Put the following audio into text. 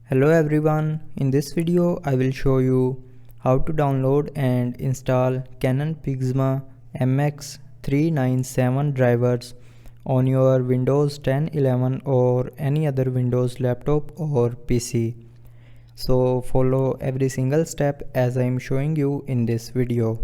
Hello everyone, in this video I will show you how to download and install Canon PIXMA MX397 drivers on your Windows 10, 11 or any other Windows laptop or PC. So follow every single step as I am showing you in this video.